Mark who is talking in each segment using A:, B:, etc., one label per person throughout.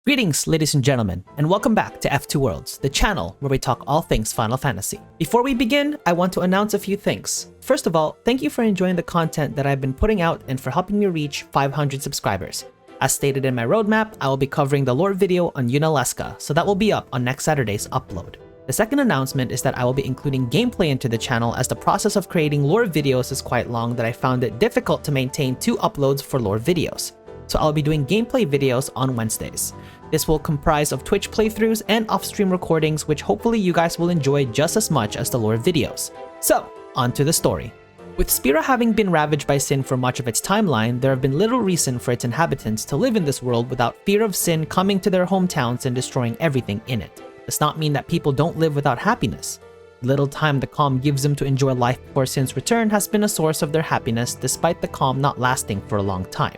A: Greetings, ladies and gentlemen, and welcome back to F2 Worlds, the channel where we talk all things Final Fantasy. Before we begin, I want to announce a few things. First of all, thank you for enjoying the content that I've been putting out and for helping me reach 500 subscribers. As stated in my roadmap, I will be covering the lore video on WAKKA, so that will be up on next Saturday's upload. The second announcement is that I will be including gameplay into the channel, as the process of creating lore videos is quite long that I found it difficult to maintain 2 uploads for lore videos. So I'll be doing gameplay videos on Wednesdays. This will comprise of Twitch playthroughs and off-stream recordings, which hopefully you guys will enjoy just as much as the lore videos. So, on to the story. With Spira having been ravaged by sin for much of its timeline, there have been little reason for its inhabitants to live in this world without fear of sin coming to their hometowns and destroying everything in it. It does not mean that people don't live without happiness. The little time the calm gives them to enjoy life before sin's return has been a source of their happiness, despite the calm not lasting for a long time.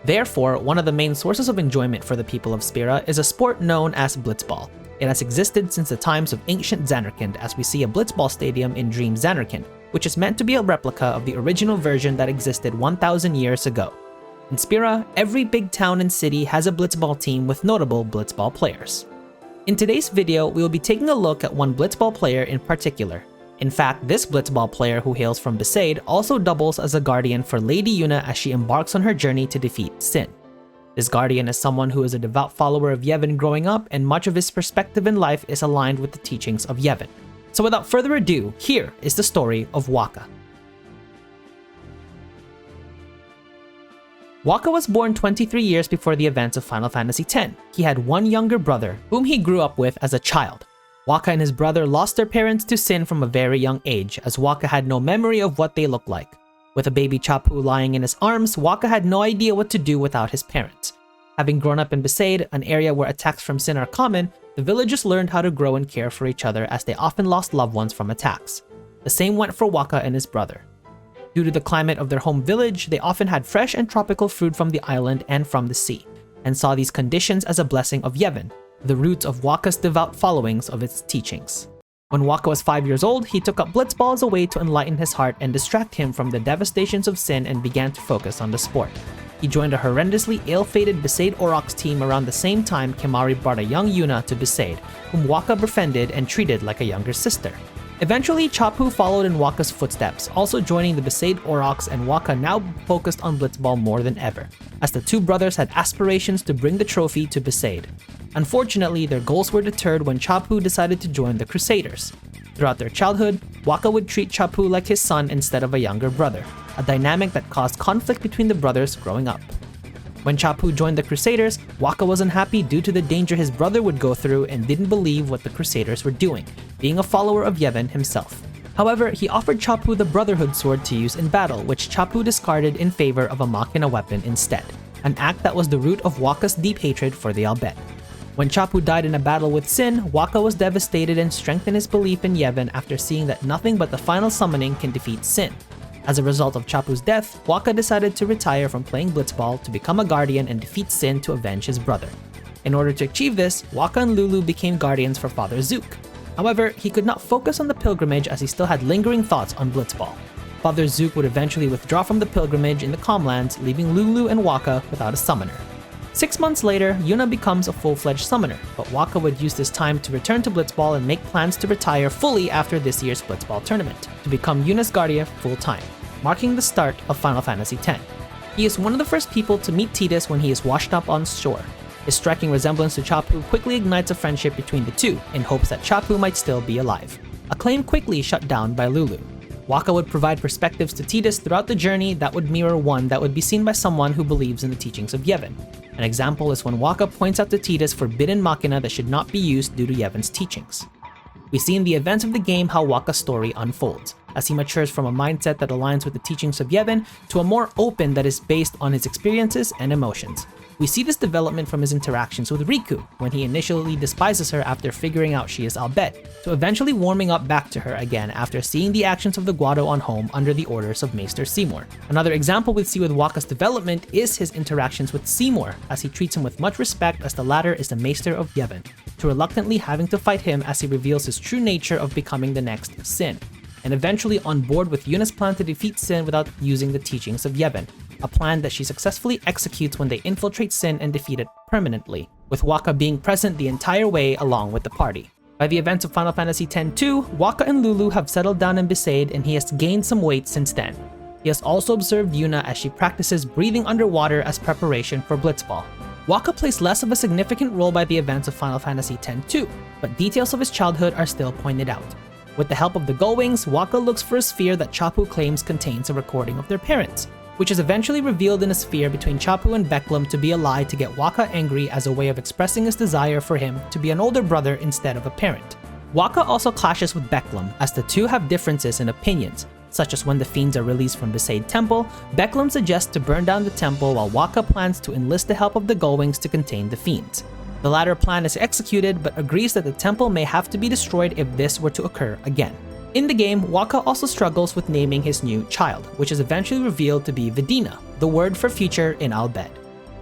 A: Therefore, one of the main sources of enjoyment for the people of Spira is a sport known as Blitzball. It has existed since the times of ancient Zanarkand, as we see a Blitzball stadium in Dream Zanarkand, which is meant to be a replica of the original version that existed 1,000 years ago. In Spira, every big town and city has a Blitzball team with notable Blitzball players. In today's video, we will be taking a look at one Blitzball player in particular. In fact, this Blitzball player, who hails from Besaid, also doubles as a guardian for Lady Yuna as she embarks on her journey to defeat Sin. This guardian is someone who is a devout follower of Yevon growing up, and much of his perspective in life is aligned with the teachings of Yevon. So without further ado, here is the story of Waka. Waka was born 23 years before the events of Final Fantasy X. He had one younger brother, whom he grew up with as a child. Waka and his brother lost their parents to sin from a very young age, as Waka had no memory of what they looked like. With a baby Chapu lying in his arms, Waka had no idea what to do without his parents. Having grown up in Besaid, an area where attacks from sin are common, the villagers learned how to grow and care for each other, as they often lost loved ones from attacks. The same went for Waka and his brother. Due to the climate of their home village, they often had fresh and tropical fruit from the island and from the sea, and saw these conditions as a blessing of Yevon, the roots of Wakka's devout followings of its teachings. When Waka was 5 years old, he took up Blitzball as a way to enlighten his heart and distract him from the devastations of sin, and began to focus on the sport. He joined a horrendously ill-fated Besaid Aurochs team around the same time Kimahri brought a young Yuna to Besaid, whom Waka befriended and treated like a younger sister. Eventually, Chapu followed in Waka's footsteps, also joining the Besaid Aurochs, and Waka now focused on Blitzball more than ever, as the two brothers had aspirations to bring the trophy to Besaid. Unfortunately, their goals were deterred when Chapu decided to join the Crusaders. Throughout their childhood, Waka would treat Chapu like his son instead of a younger brother, a dynamic that caused conflict between the brothers growing up. When Chapu joined the Crusaders, Waka was unhappy due to the danger his brother would go through and didn't believe what the Crusaders were doing, being a follower of Yevon himself. However, he offered Chapu the Brotherhood sword to use in battle, which Chapu discarded in favor of a Machina weapon instead, an act that was the root of Waka's deep hatred for the Albed. When Chapu died in a battle with Sin, Waka was devastated and strengthened his belief in Yevon after seeing that nothing but the final summoning can defeat Sin. As a result of Chapu's death, Waka decided to retire from playing Blitzball to become a guardian and defeat Sin to avenge his brother. In order to achieve this, Waka and Lulu became guardians for Father Zook. However, he could not focus on the pilgrimage as he still had lingering thoughts on Blitzball. Father Zook would eventually withdraw from the pilgrimage in the Calmlands, leaving Lulu and Waka without a summoner. 6 months later, Yuna becomes a full-fledged summoner, but Waka would use this time to return to Blitzball and make plans to retire fully after this year's Blitzball tournament, to become Yuna's guardian full-time, marking the start of Final Fantasy X. He is one of the first people to meet Tidus when he is washed up on shore. His striking resemblance to Chapu quickly ignites a friendship between the two, in hopes that Chapu might still be alive, a claim quickly shut down by Lulu. Waka would provide perspectives to Tidus throughout the journey that would mirror one that would be seen by someone who believes in the teachings of Yevon. An example is when Waka points out to Tidus forbidden Machina that should not be used due to Yevon's teachings. We see in the events of the game how Waka's story unfolds, as he matures from a mindset that aligns with the teachings of Yevon to a more open that is based on his experiences and emotions. We see this development from his interactions with Riku, when he initially despises her after figuring out she is Albed, to eventually warming up back to her again after seeing the actions of the Guado on home under the orders of Maester Seymour. Another example we see with Waka's development is his interactions with Seymour, as he treats him with much respect as the latter is the Maester of Yevon, to reluctantly having to fight him as he reveals his true nature of becoming the next Sin, and eventually on board with Yuna's plan to defeat Sin without using the teachings of Yevon, a plan that she successfully executes when they infiltrate Sin and defeat it permanently, with Waka being present the entire way along with the party. By the events of Final Fantasy X-2, Waka and Lulu have settled down in Besaid and he has gained some weight since then. He has also observed Yuna as she practices breathing underwater as preparation for Blitzball. Waka plays less of a significant role by the events of Final Fantasy X-2, but details of his childhood are still pointed out. With the help of the Gullwings, Waka looks for a sphere that Chapu claims contains a recording of their parents, which is eventually revealed in a sphere between Chapu and Beklem to be a lie to get Waka angry as a way of expressing his desire for him to be an older brother instead of a parent. Waka also clashes with Beklem as the two have differences in opinions, such as when the fiends are released from Besaid Temple, Beklem suggests to burn down the temple while Waka plans to enlist the help of the Gullwings to contain the fiends. The latter plan is executed but agrees that the temple may have to be destroyed if this were to occur again. In the game, Waka also struggles with naming his new child, which is eventually revealed to be Vidina, the word for future in Al Bhed.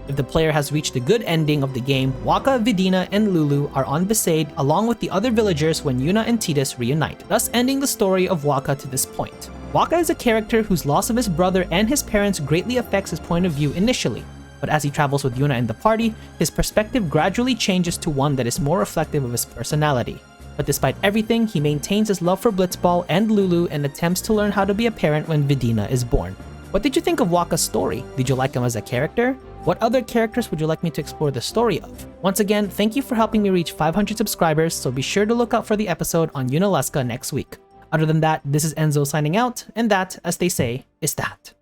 A: If the player has reached a good ending of the game, Waka, Vidina, and Lulu are on Besaid along with the other villagers when Yuna and Tidus reunite, thus ending the story of Waka to this point. Waka is a character whose loss of his brother and his parents greatly affects his point of view initially, but as he travels with Yuna and the party, his perspective gradually changes to one that is more reflective of his personality. But despite everything, he maintains his love for Blitzball and Lulu and attempts to learn how to be a parent when Vidina is born. What did you think of Waka's story? Did you like him as a character? What other characters would you like me to explore the story of? Once again, thank you for helping me reach 500 subscribers, so be sure to look out for the episode on Yunalesca next week. Other than that, this is Enzo signing out, and that, as they say, is that.